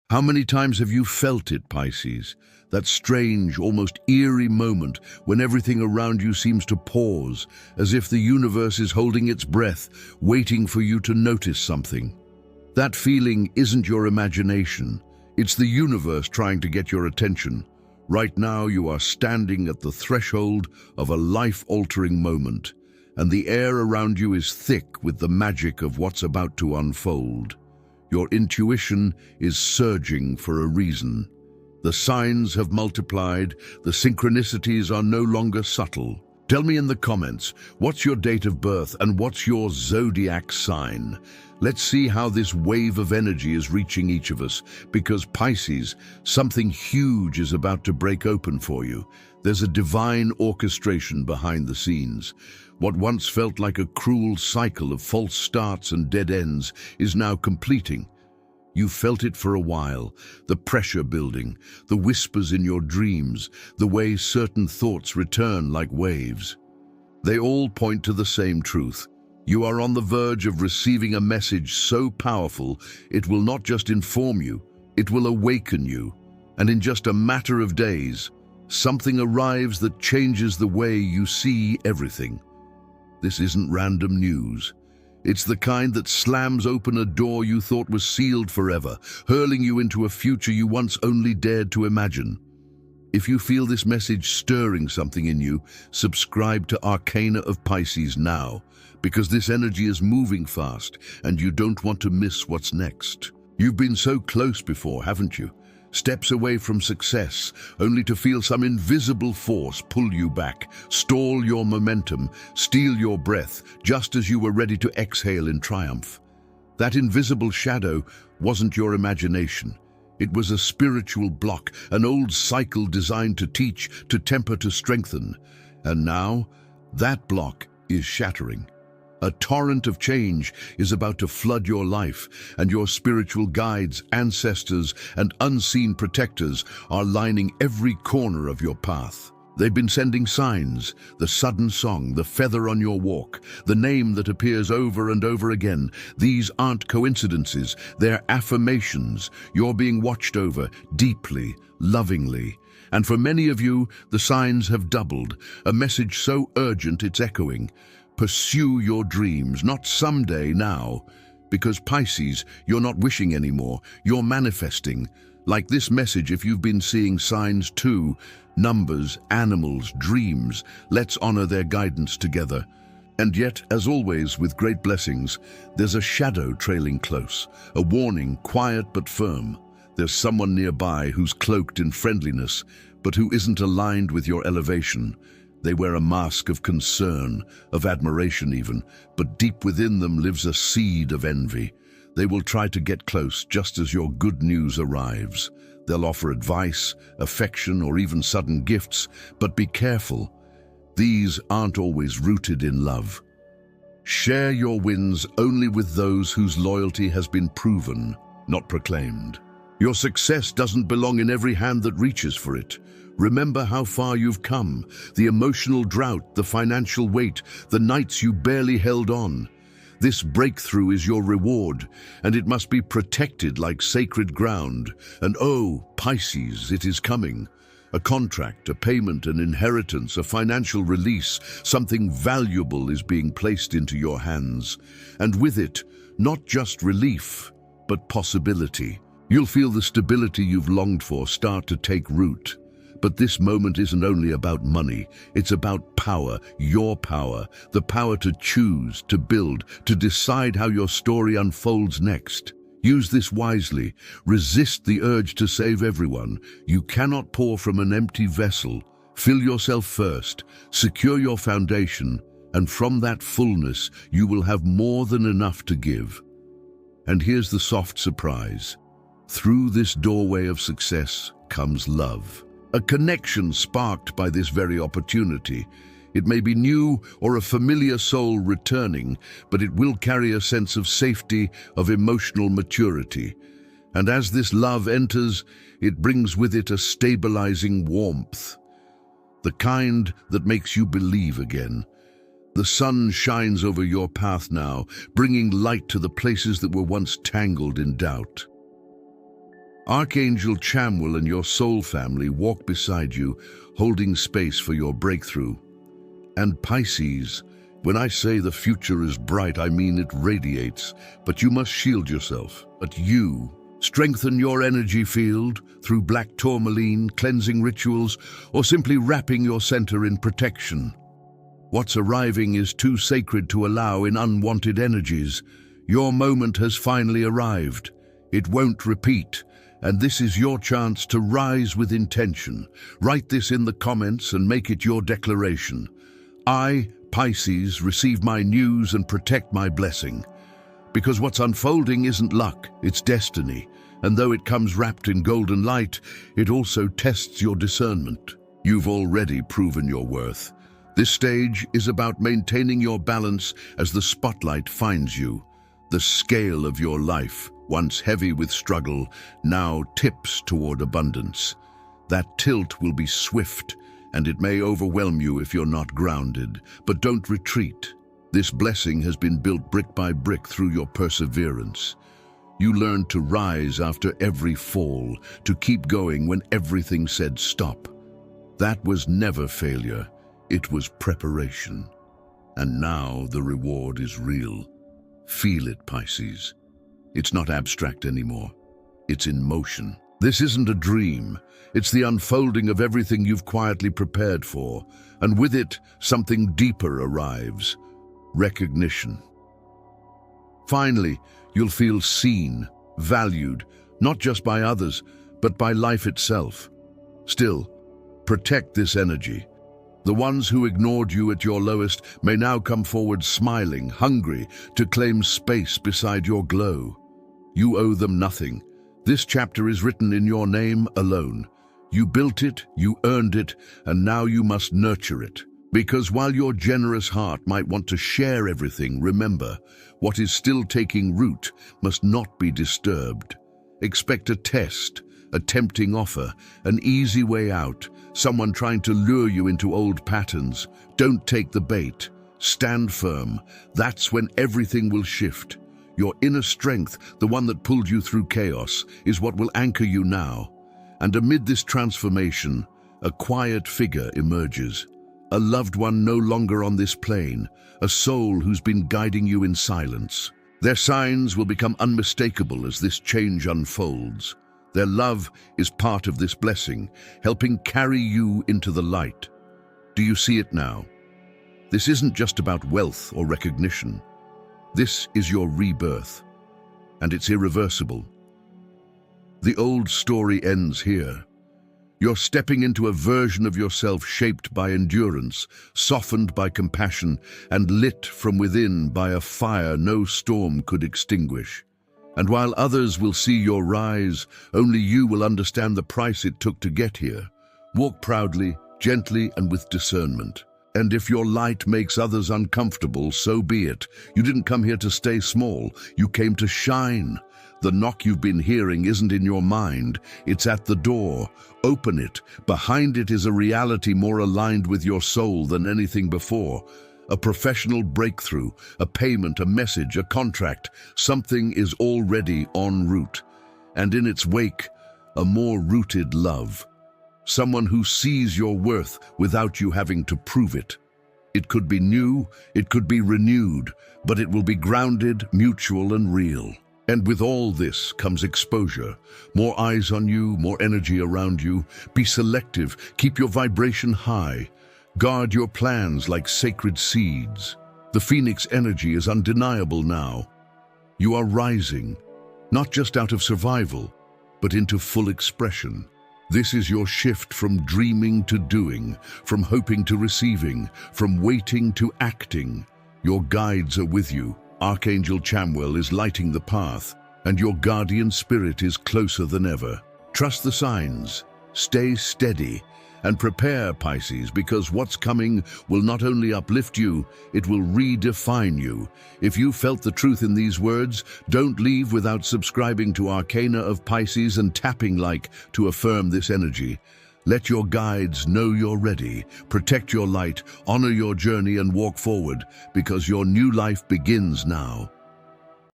How many times have you felt it, Pisces? That strange, almost eerie moment when everything around you seems to pause, as if the universe is holding its breath, waiting for you to notice something. That feeling isn't your imagination. It's the universe trying to get your attention. Right now you are standing at the threshold of a life-altering moment, and the air around you is thick with the magic of what's about to unfold. Your intuition is surging for a reason. The signs have multiplied, the synchronicities are no longer subtle. Tell me in the comments, what's your date of birth and what's your zodiac sign? Let's see how this wave of energy is reaching each of us, because Pisces, something huge is about to break open for you. There's a divine orchestration behind the scenes. What once felt like a cruel cycle of false starts and dead ends is now completing. You've felt it for a while, the pressure building, the whispers in your dreams, the way certain thoughts return like waves. They all point to the same truth. You are on the verge of receiving a message so powerful, it will not just inform you, it will awaken you. And in just a matter of days, something arrives that changes the way you see everything. This isn't random news. It's the kind that slams open a door you thought was sealed forever, hurling you into a future you once only dared to imagine. If you feel this message stirring something in you, subscribe to Arcana of Pisces now, because this energy is moving fast and you don't want to miss what's next. You've been so close before, haven't you? Steps away from success, only to feel some invisible force pull you back, stall your momentum, steal your breath, just as you were ready to exhale in triumph. That invisible shadow wasn't your imagination. It was a spiritual block, an old cycle designed to teach, to temper, to strengthen. And now, that block is shattering. A torrent of change is about to flood your life, and your spiritual guides, ancestors, and unseen protectors are lining every corner of your path. They've been sending signs, the sudden song, the feather on your walk, the name that appears over and over again. These aren't coincidences, they're affirmations. You're being watched over, deeply, lovingly. And for many of you, the signs have doubled, a message so urgent it's echoing. Pursue your dreams, not someday, now. Because Pisces, you're not wishing anymore, you're manifesting. Like this message, if you've been seeing signs too, numbers, animals, dreams, let's honor their guidance together. And yet, as always with great blessings, there's a shadow trailing close, a warning, quiet but firm. There's someone nearby who's cloaked in friendliness, but who isn't aligned with your elevation. They wear a mask of concern, of admiration even, but deep within them lives a seed of envy. They will try to get close just as your good news arrives. They'll offer advice, affection, or even sudden gifts, but be careful. These aren't always rooted in love. Share your wins only with those whose loyalty has been proven, not proclaimed. Your success doesn't belong in every hand that reaches for it. Remember how far you've come, the emotional drought, the financial weight, the nights you barely held on. This breakthrough is your reward, and it must be protected like sacred ground. And oh, Pisces, it is coming. A contract, a payment, an inheritance, a financial release, something valuable is being placed into your hands. And with it, not just relief, but possibility. You'll feel the stability you've longed for start to take root. But this moment isn't only about money, it's about power, your power, the power to choose, to build, to decide how your story unfolds next. Use this wisely. Resist the urge to save everyone. You cannot pour from an empty vessel. Fill yourself first, secure your foundation, and from that fullness you will have more than enough to give. And here's the soft surprise. Through this doorway of success comes love. A connection sparked by this very opportunity. It may be new or a familiar soul returning, but it will carry a sense of safety, of emotional maturity. And as this love enters, it brings with it a stabilizing warmth, the kind that makes you believe again. The sun shines over your path now, bringing light to the places that were once tangled in doubt. Archangel Chamuel and your soul family walk beside you, holding space for your breakthrough. And Pisces, when I say the future is bright, I mean it radiates, but you must shield yourself. But you strengthen your energy field through black tourmaline, cleansing rituals, or simply wrapping your center in protection. What's arriving is too sacred to allow in unwanted energies. Your moment has finally arrived. It won't repeat, and this is your chance to rise with intention. Write this in the comments and make it your declaration. I, Pisces, receive my news and protect my blessing. Because what's unfolding isn't luck, it's destiny. And though it comes wrapped in golden light, it also tests your discernment. You've already proven your worth. This stage is about maintaining your balance as the spotlight finds you. The scale of your life, once heavy with struggle, now tips toward abundance. That tilt will be swift, and it may overwhelm you if you're not grounded. But don't retreat. This blessing has been built brick by brick through your perseverance. You learned to rise after every fall, to keep going when everything said stop. That was never failure, it was preparation. And now the reward is real. Feel it, Pisces. It's not abstract anymore. It's in motion. This isn't a dream. It's the unfolding of everything you've quietly prepared for. And with it, something deeper arrives. Recognition. Finally, you'll feel seen, valued, not just by others, but by life itself. Still, protect this energy. The ones who ignored you at your lowest may now come forward smiling, hungry to claim space beside your glow. You owe them nothing. This chapter is written in your name alone. You built it, you earned it, and now you must nurture it. Because while your generous heart might want to share everything, remember, what is still taking root must not be disturbed. Expect a test, a tempting offer, an easy way out, someone trying to lure you into old patterns. Don't take the bait. Stand firm. That's when everything will shift. Your inner strength, the one that pulled you through chaos, is what will anchor you now. And amid this transformation, a quiet figure emerges. A loved one no longer on this plane, a soul who's been guiding you in silence. Their signs will become unmistakable as this change unfolds. Their love is part of this blessing, helping carry you into the light. Do you see it now? This isn't just about wealth or recognition. This is your rebirth, and it's irreversible. The old story ends here. You're stepping into a version of yourself shaped by endurance, softened by compassion, and lit from within by a fire no storm could extinguish. And while others will see your rise, only you will understand the price it took to get here. Walk proudly, gently, and with discernment. And if your light makes others uncomfortable, so be it. You didn't come here to stay small, you came to shine. The knock you've been hearing isn't in your mind, it's at the door. Open it. Behind it is a reality more aligned with your soul than anything before. A professional breakthrough, a payment, a message, a contract. Something is already en route. And in its wake, a more rooted love. Someone who sees your worth without you having to prove it. It could be new, it could be renewed, but it will be grounded, mutual, and real. And with all this comes exposure. More eyes on you, more energy around you. Be selective, keep your vibration high. Guard your plans like sacred seeds. The phoenix energy is undeniable now. You are rising, not just out of survival, but into full expression. This is your shift from dreaming to doing, from hoping to receiving, from waiting to acting. Your guides are with you. Archangel Chamuel is lighting the path, and your guardian spirit is closer than ever. Trust the signs, stay steady, and prepare, Pisces, because what's coming will not only uplift you, it will redefine you. If you felt the truth in these words, don't leave without subscribing to Arcana of Pisces and tapping like to affirm this energy. Let your guides know you're ready. Protect your light, honor your journey, and walk forward, because your new life begins now.